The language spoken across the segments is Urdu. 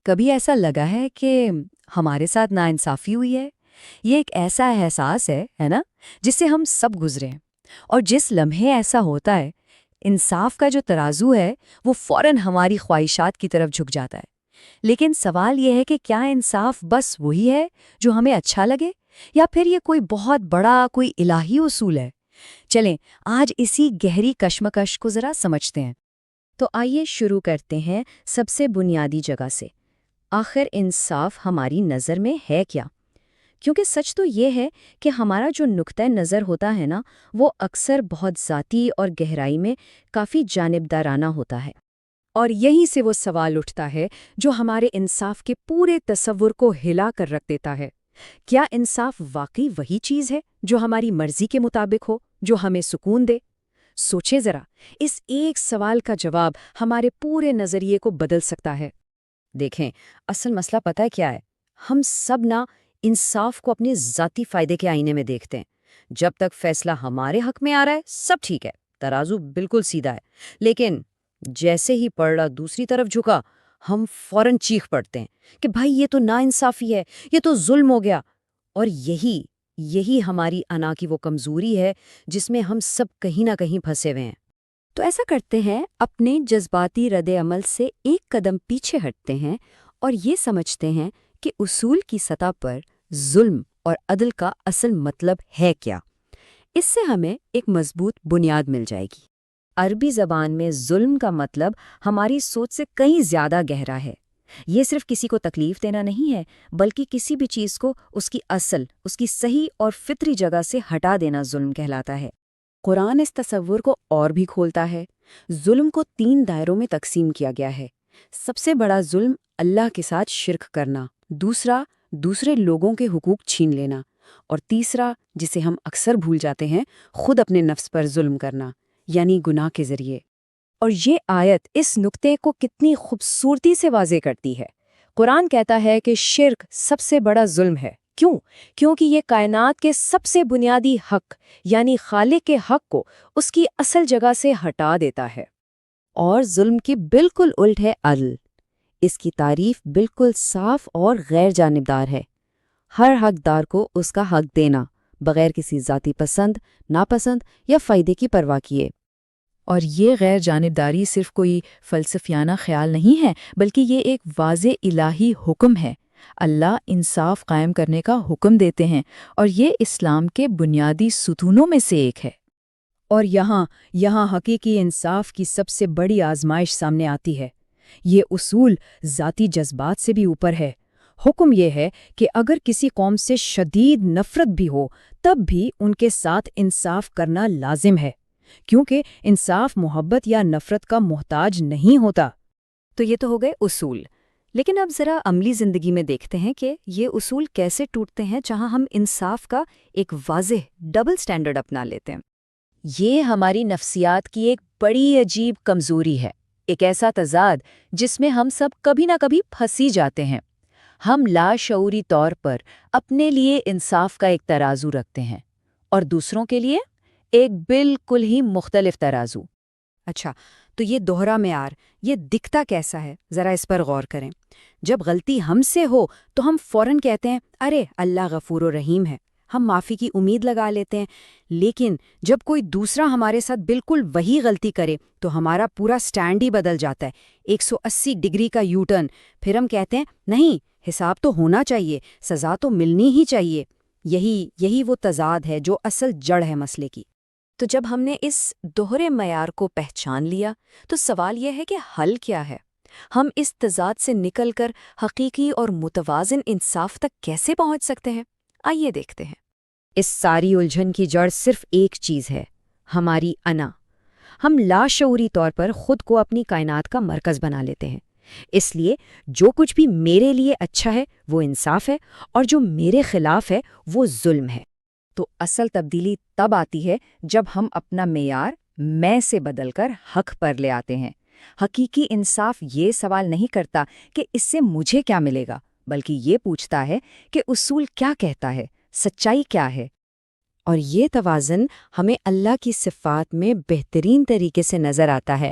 کبھی ایسا لگا ہے کہ ہمارے ساتھ ناانصافی ہوئی ہے؟ یہ ایک ایسا احساس ہے نا، جس سے ہم سب گزرے ہیں، اور جس لمحے ایسا ہوتا ہے، انصاف کا جو ترازو ہے وہ فوراً ہماری خواہشات کی طرف جھک جاتا ہے۔ لیکن سوال یہ ہے کہ کیا انصاف بس وہی ہے جو ہمیں اچھا لگے، یا پھر یہ کوئی بہت بڑا کوئی الہی اصول ہے؟ چلیں آج اسی گہری کشمکش کو ذرا سمجھتے ہیں۔ تو آئیے شروع کرتے ہیں سب سے بنیادی جگہ سے۔ آخر انصاف ہماری نظر میں ہے کیا؟ کیونکہ سچ تو یہ ہے کہ ہمارا جو نقطۂ نظر ہوتا ہے نا، وہ اکثر بہت ذاتی اور گہرائی میں کافی جانبدارانہ ہوتا ہے۔ اور یہیں سے وہ سوال اٹھتا ہے جو ہمارے انصاف کے پورے تصور کو ہلا کر رکھ دیتا ہے۔ کیا انصاف واقعی وہی چیز ہے جو ہماری مرضی کے مطابق ہو، جو ہمیں سکون دے؟ سوچیں ذرا، اس ایک سوال کا جواب ہمارے پورے نظریے کو بدل سکتا ہے۔ دیکھیں، اصل مسئلہ پتہ ہے کیا ہے؟ ہم سب نہ انصاف کو اپنے ذاتی فائدے کے آئینے میں دیکھتے ہیں۔ جب تک فیصلہ ہمارے حق میں آ رہا ہے سب ٹھیک ہے، ترازو بالکل سیدھا ہے۔ لیکن جیسے ہی پلڑا دوسری طرف جھکا، ہم فوراً چیخ پڑتے ہیں کہ بھائی یہ تو ناانصافی ہے، یہ تو ظلم ہو گیا۔ اور یہی ہماری انا کی وہ کمزوری ہے جس میں ہم سب کہیں نہ کہیں پھنسے ہوئے ہیں۔ تو ایسا کرتے ہیں، اپنے جذباتی رد عمل سے ایک قدم پیچھے ہٹتے ہیں اور یہ سمجھتے ہیں کہ اصول کی سطح پر ظلم اور عدل کا اصل مطلب ہے کیا۔ اس سے ہمیں ایک مضبوط بنیاد مل جائے گی۔ عربی زبان میں ظلم کا مطلب ہماری سوچ سے کہیں زیادہ گہرا ہے۔ یہ صرف کسی کو تکلیف دینا نہیں ہے، بلکہ کسی بھی چیز کو اس کی اصل، اس کی صحیح اور فطری جگہ سے ہٹا دینا ظلم کہلاتا ہے۔ قرآن اس تصور کو اور بھی کھولتا ہے۔ ظلم کو 3 دائروں میں تقسیم کیا گیا ہے۔ سب سے بڑا ظلم اللہ کے ساتھ شرک کرنا، دوسرا دوسرے لوگوں کے حقوق چھین لینا، اور تیسرا جسے ہم اکثر بھول جاتے ہیں، خود اپنے نفس پر ظلم کرنا، یعنی گناہ کے ذریعے۔ اور یہ آیت اس نقطے کو کتنی خوبصورتی سے واضح کرتی ہے۔ قرآن کہتا ہے کہ شرک سب سے بڑا ظلم ہے۔ کیوں؟ کیونکہ یہ کائنات کے سب سے بنیادی حق یعنی خالق کے حق کو اس کی اصل جگہ سے ہٹا دیتا ہے۔ اور ظلم کی بالکل الٹ ہے عدل۔ اس کی تعریف بالکل صاف اور غیر جانبدار ہے۔ ہر حقدار کو اس کا حق دینا، بغیر کسی ذاتی پسند، ناپسند یا فائدے کی پرواہ کیے۔ اور یہ غیر جانبداری صرف کوئی فلسفیانہ خیال نہیں ہے، بلکہ یہ ایک واضح الہی حکم ہے۔ اللہ انصاف قائم کرنے کا حکم دیتے ہیں، اور یہ اسلام کے بنیادی ستونوں میں سے ایک ہے۔ اور یہاں حقیقی انصاف کی سب سے بڑی آزمائش سامنے آتی ہے۔ یہ اصول ذاتی جذبات سے بھی اوپر ہے۔ حکم یہ ہے کہ اگر کسی قوم سے شدید نفرت بھی ہو، تب بھی ان کے ساتھ انصاف کرنا لازم ہے، کیونکہ انصاف محبت یا نفرت کا محتاج نہیں ہوتا۔ تو یہ تو ہو گئے اصول، لیکن اب ذرا عملی زندگی میں دیکھتے ہیں کہ یہ اصول کیسے ٹوٹتے ہیں جہاں ہم انصاف کا ایک واضح ڈبل سٹینڈرڈ اپنا لیتے ہیں۔ یہ ہماری نفسیات کی ایک بڑی عجیب کمزوری ہے، ایک ایسا تضاد جس میں ہم سب کبھی نہ کبھی پھنسی جاتے ہیں۔ ہم لاشعوری طور پر اپنے لیے انصاف کا ایک ترازو رکھتے ہیں، اور دوسروں کے لیے ایک بالکل ہی مختلف ترازو۔ اچھا، تو یہ دوہرا معیار یہ دکھتا کیسا ہے؟ ذرا اس پر غور کریں۔ جب غلطی ہم سے ہو تو ہم فوراً کہتے ہیں ارے اللہ غفور و رحیم ہے، ہم معافی کی امید لگا لیتے ہیں۔ لیکن جب کوئی دوسرا ہمارے ساتھ بالکل وہی غلطی کرے تو ہمارا پورا سٹینڈ ہی بدل جاتا ہے، 180 ڈگری کا یو ٹرن۔ پھر ہم کہتے ہیں نہیں، حساب تو ہونا چاہیے، سزا تو ملنی ہی چاہیے۔ یہی وہ تضاد ہے جو اصل جڑ ہے مسئلے کی۔ تو جب ہم نے اس دوہرے معیار کو پہچان لیا تو سوال یہ ہے کہ حل کیا ہے؟ ہم اس تضاد سے نکل کر حقیقی اور متوازن انصاف تک کیسے پہنچ سکتے ہیں؟ آئیے دیکھتے ہیں۔ اس ساری الجھن کی جڑ صرف ایک چیز ہے، ہماری انا۔ ہم لاشعوری طور پر خود کو اپنی کائنات کا مرکز بنا لیتے ہیں۔ اس لیے جو کچھ بھی میرے لیے اچھا ہے وہ انصاف ہے، اور جو میرے خلاف ہے وہ ظلم ہے۔ تو اصل تبدیلی تب آتی ہے جب ہم اپنا معیار میں سے بدل کر حق پر لے آتے ہیں۔ حقیقی انصاف یہ سوال نہیں کرتا کہ اس سے مجھے کیا ملے گا، بلکہ یہ پوچھتا ہے کہ اصول کیا کہتا ہے، سچائی کیا ہے۔ اور یہ توازن ہمیں اللہ کی صفات میں بہترین طریقے سے نظر آتا ہے۔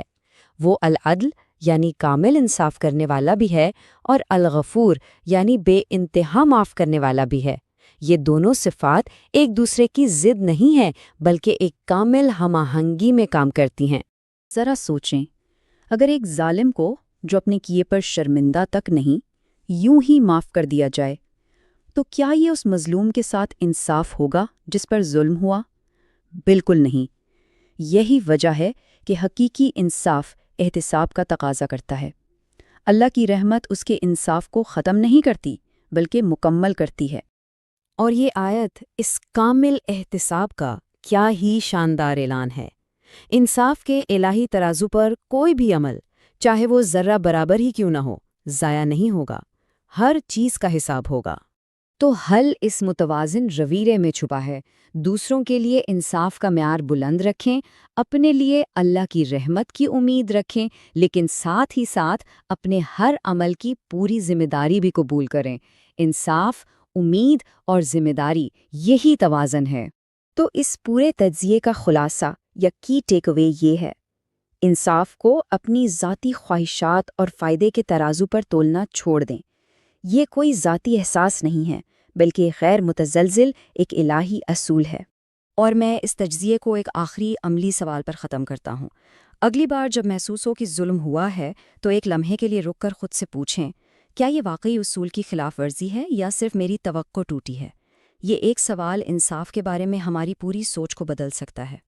وہ العدل یعنی کامل انصاف کرنے والا بھی ہے، اور الغفور یعنی بے انتہا معاف کرنے والا بھی ہے۔ یہ دونوں صفات ایک دوسرے کی ضد نہیں ہیں، بلکہ ایک کامل ہم آہنگی میں کام کرتی ہیں۔ ذرا سوچیں، اگر ایک ظالم کو جو اپنے کیے پر شرمندہ تک نہیں یوں ہی معاف کر دیا جائے تو کیا یہ اس مظلوم کے ساتھ انصاف ہوگا جس پر ظلم ہوا؟ بالکل نہیں۔ یہی وجہ ہے کہ حقیقی انصاف احتساب کا تقاضا کرتا ہے۔ اللہ کی رحمت اس کے انصاف کو ختم نہیں کرتی بلکہ مکمل کرتی ہے۔ اور یہ آیت اس کامل احتساب کا کیا ہی شاندار اعلان ہے۔ انصاف کے الہی ترازو پر کوئی بھی عمل، چاہے وہ ذرہ برابر ہی کیوں نہ ہو، ضائع نہیں ہوگا، ہر چیز کا حساب ہوگا۔ تو حل اس متوازن رویے میں چھپا ہے۔ دوسروں کے لیے انصاف کا معیار بلند رکھیں، اپنے لیے اللہ کی رحمت کی امید رکھیں، لیکن ساتھ ہی ساتھ اپنے ہر عمل کی پوری ذمہ داری بھی قبول کریں۔ انصاف، امید اور ذمہ داری، یہی توازن ہے۔ تو اس پورے تجزیے کا خلاصہ یا کی ٹیک اوے یہ ہے: انصاف کو اپنی ذاتی خواہشات اور فائدے کے ترازو پر تولنا چھوڑ دیں۔ یہ کوئی ذاتی احساس نہیں ہے، بلکہ غیر متزلزل ایک الہی اصول ہے۔ اور میں اس تجزیے کو ایک آخری عملی سوال پر ختم کرتا ہوں۔ اگلی بار جب محسوس ہو کہ ظلم ہوا ہے تو ایک لمحے کے لیے رک کر خود سے پوچھیں، کیا یہ واقعی اصول کی خلاف ورزی ہے یا صرف میری توقع ٹوٹی ہے؟ یہ ایک سوال انصاف کے بارے میں ہماری پوری سوچ کو بدل سکتا ہے۔